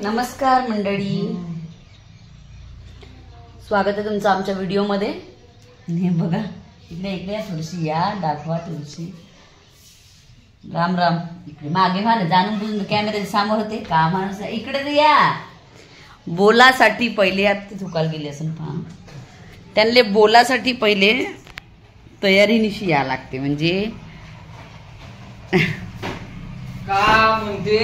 नमस्कार मंडळी, स्वागत आहे तुमचं आमच्या व्हिडिओ मध्ये. हे बघा इकडे इकडे थोडीशी या दाखवा तुळशी. राम राम. इकडे मागे व्हा ना, जाणून बुजून कॅमेऱ्याच्या समोर होते का माणूस. इकडे तर या. बोलासाठी पहिले आता झुकाल गेली असं पहा. त्यांना बोलासाठी पहिले तयारीनिशी या लागते. म्हणजे का म्हणते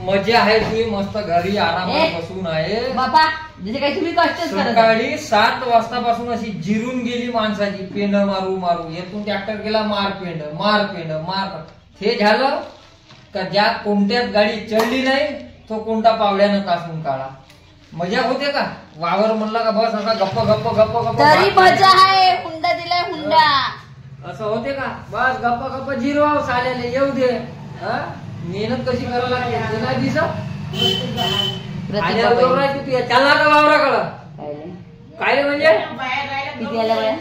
मजा आहे, तुम्ही मस्त घरी आरामात बसून आहे बाबा. म्हणजे काही तुम्ही कष्टच करत. सकाळी 7 वाजतापासून अशी जिरून गेली माणसाची. पेंड मारू मारू येथून ट्रॅक्टर गेला, मार पेंड मार पेंड मार. हे झालं का ज्या कोणत्याच गाडी चढली नाही तो कोणता पावड्यानं कासून काढा. मजा होते का? वावर म्हणला का बस असा गप्प गप्प गप्प गप्प तरी मजा आहे. हुंडा दिलाय हुंडा. असं होते का? बस गप्प गप्प जिरवाव साल्याले येऊ दे. मेहनत कशी करायला लागते तुला दिसत आल्यावर त्याला का वावराकडं काय म्हणजे किती आल्या बाया?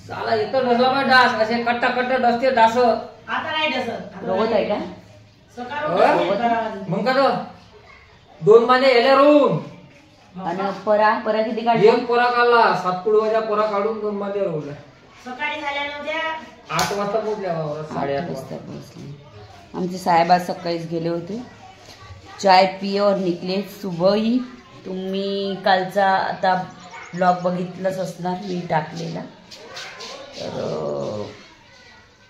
साला इथं नसला पाहिजे डास. असे कट्टा कट्टा डसते डास. आता नाही डसत. रोबोट आहे का? मग का 2 महिने यायला रोवून आणि परा परा किती काढला? 1 पोरा काढला. 7 कुडवाच्या पोरा काढून 2 महिने रोवल्या. सकाळी झाल्या नव्हत्या. 8 वाजता पोहोचल्या वावरात. 8:30 वाजता पोहोचले. आमचे साहेब आज सकाळीच गेले होते. चाय पिये और निकले सुबह ही. तुम्ही कालचा आता ब्लॉग बघितलाच असणार मी टाकलेला. तर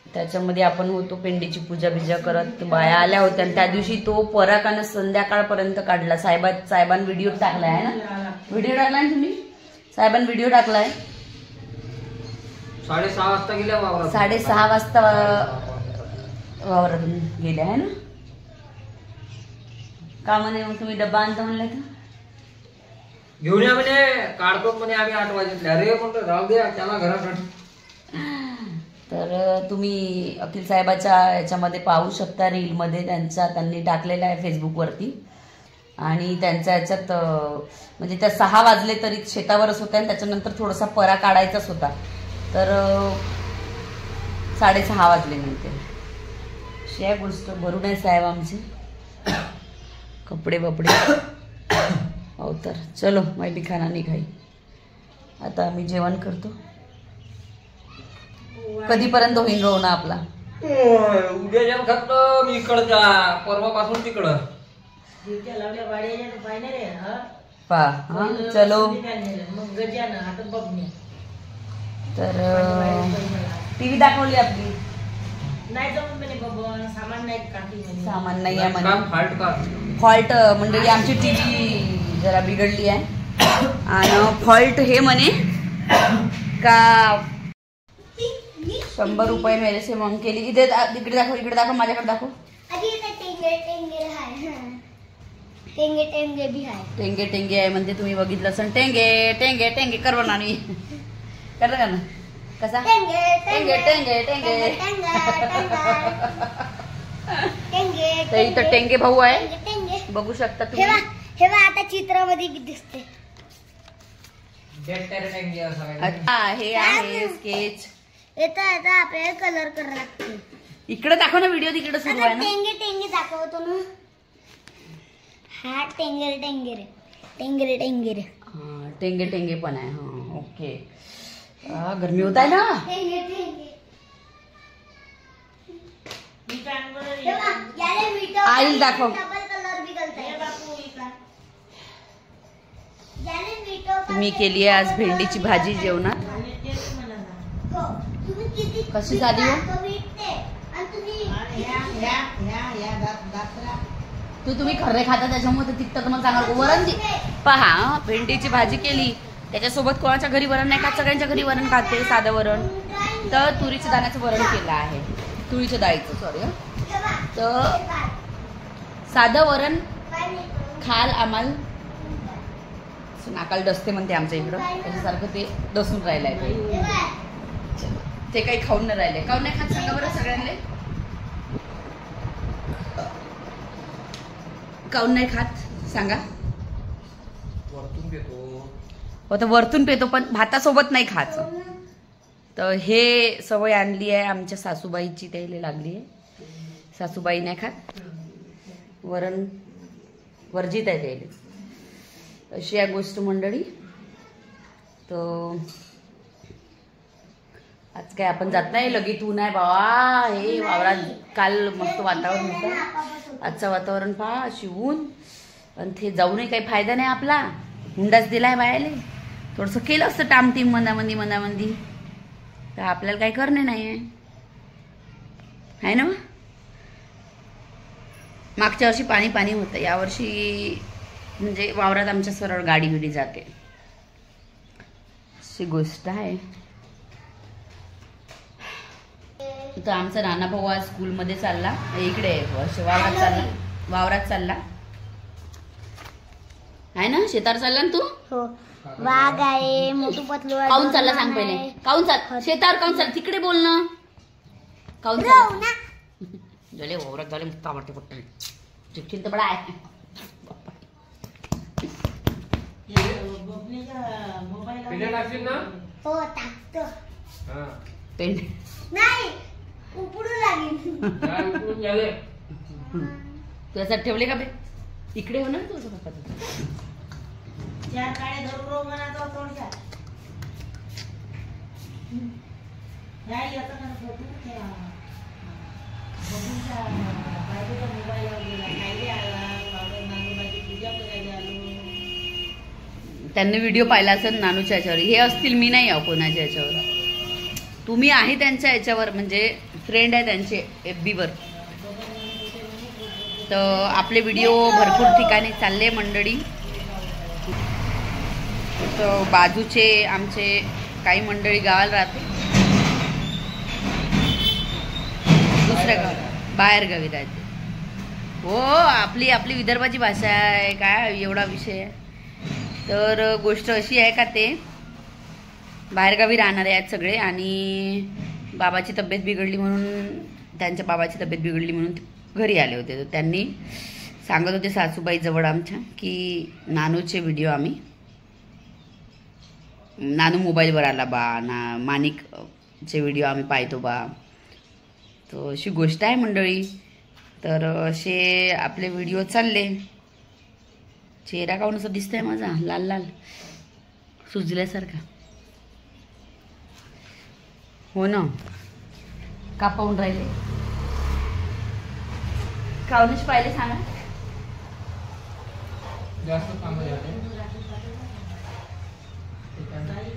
त्याच्यामध्ये आपण होतो पेंडीची पूजा बिजा करत. बाया आल्या होत्या आणि त्या दिवशी तो पराकानं संध्याकाळपर्यंत काढला. साहेबांनी व्हिडिओ टाकलाय आहे ना? व्हिडिओ टाकलाय तुम्ही? साहेबांनी व्हिडिओ टाकलाय. 6:30 वाजता गेल्या वावरात. 6:30 वाजता वावरातून गेल्या आहे ना? का म्हणे मग तुम्ही डब्बा आणता म्हणलं तर घेऊन या म्हणे. काढतो म्हणे आम्ही 8 वाजता. अरे म्हणतो राहू द्या त्याला घरासाठी. तर तुम्ही अखिल साहेबाच्या याच्यामध्ये पाहू शकता रीलमध्ये. त्यांनी टाकलेला आहे फेसबुकवरती. आणि त्यांच्या याच्यात म्हणजे त्या 6 वाजले तरी शेतावरच होत्या आणि त्याच्यानंतर थोडासा परा काढायचाच होता. तर 6:30 वाजले म्हणते. शेअर गोष्ट भरून आहे साहेब आमचे. कपडे बपडे हो. तर चलो मैं भी खाना नाही खाई. आता आम्ही जेवण करतो. कधीपर्यंत होईल रोवणं आपला? उद्या जेवण खातो मी इकडच्या. परवापासून तिकडं पा चलो. तर टीव्ही दाखवली आपली. सामान नाही आहे म्हणजे फॉल्ट मंडळी. आमची टीव्ही जरा बिघडली आहे. आणि फॉल्ट हे म्हणे का 100 रुपये मेरे से मांग केली. इकडे दाखव, इकडे दाखव, माझ्याकडे दाखव. टेंगे टेंगे आहे म्हणजे तुम्ही बघितलं असं. टेंगे टेंगे टेंगे करवा ना मी करलं का ना? कसा टेंगे टेंगे टेंगे. तर इथं टेंगे भाऊ आहे, बघू शकता तुम्ही. हे आता चित्रामध्ये दिसते. हे आहे स्केच. येता येता आपल्याला कलर करायला लागते. इकडे दाखव ना व्हिडिओ. तिकडे सुरू आहे ना. टेंगे टेंगे दाखवतो ना. हा टेंगे टेंगे रे टेंगे टेंगे रे. हा टेंगे टेंगे पण आहे. हा ओके. गर्मी होत आहे ना. आईल दाखव. तुम्ही केली आहे आज भेंडीची भाजी जेवणात. कशी झाली हो? तुम्ही खर्रे खाता त्याच्यामुळे तिखट मग सांगा. वरण पहा भेंडीची भाजी केली त्याच्यासोबत कोणाच्या घरी वरण नाही खात, सगळ्यांच्या घरी वरण खाते साधं वरण. तर तुरीच्या दाण्याचं वरण केलं आहे. तुरीच्या डाळीचं सॉरी. तर साधं वरण खाल आम्हाला नाकाल डसते म्हणते आमच्या इकडं. त्याच्यासारखं ते डसून राहिलं आहे. ते काही खाऊन नाही राहिले. खाऊन नाही खात सांगा बरं सगळ्यांना. काऊन नाही खात सांगा. आता वरतून पेतो पण भातासोबत नाही खायचं. तर हे सवय आणली आहे आमच्या सासूबाईची, त्याला लागली आहे. सासूबाई नाही खात. वरण वर्जित आहे त्याला, अशी या गोष्ट मंडळी. तर आज काय आपण जात नाही, लगेच ऊन आहे बाबा. हे वावरात काल मस्त वातावरण होतं, आजचं वातावरण पहा अशी ऊन. आणि ते जाऊनही काही फायदा नाही आपला, हुंडाच दिलाय बायाले. थोडंसं केलं असतं टामटीम मनामंदी, तर आपल्याला काही करणे नाही आहे ना. मागच्या वर्षी पाणी होतं, यावर्षी म्हणजे वावरात आमच्या सरळ गाडी बिडी जाते, अशी गोष्ट आहे. तर आमचा नाना भाऊ आज स्कूलमध्ये चालला, इकडे वावरात चालला आहे ना. शेतावर चालला ना तू? हो. वाघ आहे, मोठू पतलू आहे. काऊन चालला सांग पहिले, काऊन चाल शेतावर, काऊन चाल तिकडे बोल ना. काऊन झाले वावरात झाले मस्त आवडते पट्ट चिठ्ठील तर बडा आहे. हो टाकतो. पेंट नाही उपडू लागेल. तुझ्यासाठी ठेवले का बे? इकडे हो ना तुझं पप्पा. चार काळे धरून रोग म्हणायचा थोडसा. या येतं का फोटो ठेवा. बघूनचा बायकोचा मोबाईलवर गेला, खायला आला, बाबा नानूबाची पूजा करायला आलो. त्यांनी व्हिडिओ पाहिला असेल नानूच्या याच्यावर. हे असतील, मी नाही आहो कोणाच्या याच्यावर. तुम्ही आहे त्यांच्या याच्यावर, म्हणजे फ्रेंड आहे त्यांचे FB वर. तर आपले व्हिडिओ भरपूर ठिकाणी चालले मंडळी. तर बाजूचे आमचे काही मंडळी गावाला राहते, दुसऱ्या गावाला बाहेर गावी राहते. हो, आपली विदर्भाची भाषा आहे, काय एवढा विषय आहे. तर गोष्ट अशी आहे का ते बाहेरगावी राहणारे आहेत सगळे, आणि बाबाची तब्येत बिघडली म्हणून, त्यांच्या बाबाची तब्येत बिघडली म्हणून घरी आले होते. तर त्यांनी सांगत होते सासूबाई जवळ आमच्या की नानूचे व्हिडिओ आम्ही, नानू मोबाईलवर आला बा ना, माणिकचे व्हिडिओ आम्ही पाहतो बा. तर अशी गोष्ट आहे मंडळी. तर असे आपले व्हिडिओ चालले. चेहरा काऊन असं दिसतंय माझा लाल लाल सुजल्यासारखा? हो ना, का पाहून राहिले? काऊनच पाहिले सांगा.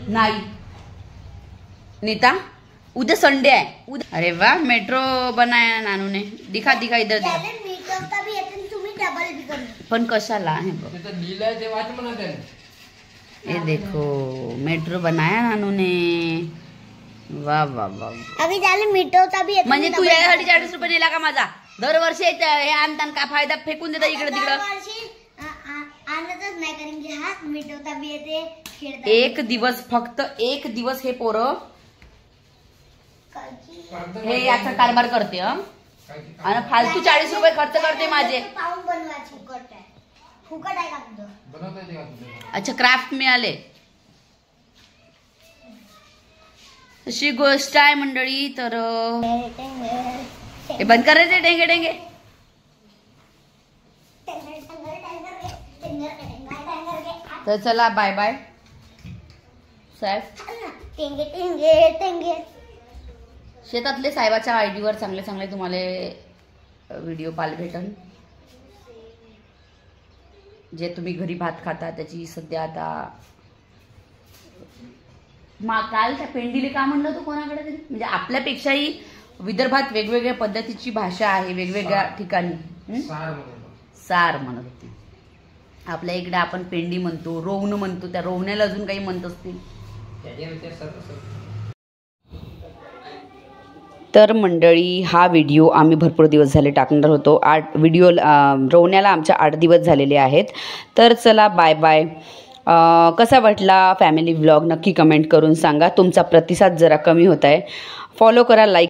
नाही नीता, उद्या संडे आहे. अरे वा, मेट्रो बनाया नानू ने. दिखा दिखा इधर दिखा. पण कशाला आहे बघ, ये देखो मेट्रो बनाया नानू ने. वाह वाह वाह. अभी त्याला मिटवता बी येते. म्हणजे तू यासाठी 40 रुपये दिला का माझा? दरवर्षी हे आणताना का फायदा, फेकून देता इकडे तिकडं. आणतच नाही, कारण की हा मिटवता बी येते, खेळता. एक दिवस, फक्त एक दिवस हे पोरं हे याचा कारभार करते. आणि फालतू 40 रुपये खर्च करते माझे. पाऊन बनवायची फुकट आहे. फुकट आहे का तुझं? अच्छा, क्राफ्ट मिळाले, अशी गोष्ट आहे मंडळी. तर हे बंद करायचे डेंगे डेंगे. तर चला बाय बाय साहेब. टेंगे टेंगे टेंगे. शेतातले साहेबाच्या ID वर चांगले चांगले तुम्हाला व्हिडिओ पाहायला भेटन. जे तुम्ही घरी भात खाता त्याची सध्या आता काल त्या पेंडीले का म्हणलं होतं कोणाकडे तरी, म्हणजे आपल्यापेक्षाही विदर्भात वेगवेगळ्या पद्धतीची भाषा आहे वेगवेगळ्या ठिकाणी. सार म्हणत होते. आपल्या इकडे आपण पेंडी म्हणतो, रोवण म्हणतो, त्या रोवण्याला अजून काही म्हणत असतील. तर मंडळी, हा व्हिडिओ आम्ही भरपूर दिवस झाले टाकणार होतो. व्हिडिओ रोवण्याला आमच्या 8 दिवस झालेले आहेत. तर चला बाय बाय. कसा वाटला फॅमिली व्लॉग नक्की कमेंट करून सांगा. तुमचा प्रतिसाद जरा कमी होत आहे. फॉलो करा, लाईक